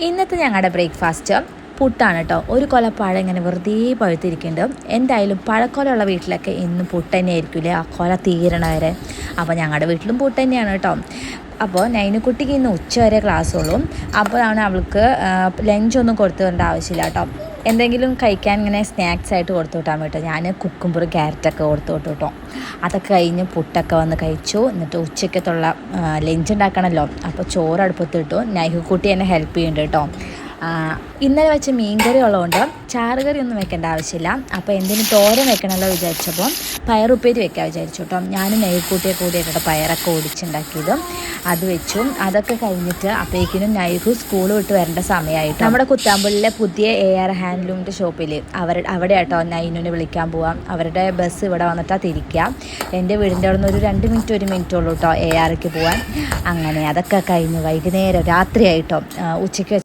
ഇന്നത്തെ ഞങ്ങളുടെ ബ്രേക്ക്ഫാസ്റ്റ് പുട്ടാണ് കേട്ടോ. ഒരു കൊല പഴം ഇങ്ങനെ വെറുതെ പഴുത്തിരിക്കുന്നുണ്ട്. എന്തായാലും പഴക്കൊലമുള്ള വീട്ടിലൊക്കെ എന്നും പുട്ട് തന്നെ ആയിരിക്കില്ലേ, ആ കൊല തീരണ വരെ. അപ്പോൾ ഞങ്ങളുടെ വീട്ടിലും പുട്ട് തന്നെയാണ് കേട്ടോ. അപ്പോൾ നൈനുക്കുട്ടിക്ക് ഇന്ന് ഉച്ച വരെ ക്ലാസ്സുള്ളൂ. അപ്പോഴാണ് അവൾക്ക് ലഞ്ചൊന്നും കൊടുത്തു വരേണ്ട ആവശ്യമില്ല കേട്ടോ. എന്തെങ്കിലും കഴിക്കാൻ ഇങ്ങനെ സ്നാക്സ് ആയിട്ട് കൊടുത്തു വിട്ടാൻ കേട്ടോ. ഞാൻ കുക്കുംബർ ക്യാരറ്റൊക്കെ കൊടുത്തു വിട്ടു കേട്ടോ. അതൊക്കെ കഴിഞ്ഞ് പുട്ടൊക്കെ വന്ന് കഴിച്ചു. എന്നിട്ട് ഉച്ചയ്ക്കത്തുള്ള ലഞ്ച് ഉണ്ടാക്കണമല്ലോ. അപ്പോൾ ചോറ് അടുപ്പത്തിട്ടു. നൈഹുക്കുട്ടി എന്നെ ഹെൽപ്പ് ചെയ്യുന്നുണ്ട് കേട്ടോ. ഇന്നലെ വെച്ച മീൻകറി ഉള്ളതുകൊണ്ട് ചാറുകറി ഒന്നും വെക്കേണ്ട ആവശ്യമില്ല. അപ്പോൾ എന്തിനും തോരൻ വെക്കണമല്ലോ വിചാരിച്ചപ്പോൾ പയറുപ്പേരി വെക്കാൻ വിചാരിച്ചു കേട്ടോ. ഞാനും നൈഹുക്കുട്ടിയെ കൂടിയിട്ടോ പയറൊക്കെ ഒടിച്ചുണ്ടാക്കിയതും അത് വെച്ചു. അതൊക്കെ കഴിഞ്ഞിട്ട് അപ്പോഴേക്കിനും നൈഹു സ്കൂൾ വിട്ട് വരേണ്ട സമയമായിട്ട് നമ്മുടെ കുത്താമ്പുള്ളിലെ പുതിയ AR ഹാൻഡ്ലൂമിൻ്റെ ഷോപ്പിൽ അവിടെ കേട്ടോ നൈനുവിനെ വിളിക്കാൻ പോവാം. അവരുടെ ബസ് ഇവിടെ വന്നിട്ടാണ് തിരിക്കുക. എൻ്റെ വീടിൻ്റെ അവിടെ നിന്ന് ഒരു 1 മിനിറ്റ് ഉള്ളൂ കേട്ടോ ARക്ക് പോകാൻ. അങ്ങനെ അതൊക്കെ കഴിഞ്ഞ് വൈകുന്നേരം രാത്രിയായിട്ടോ. ഉച്ചയ്ക്ക്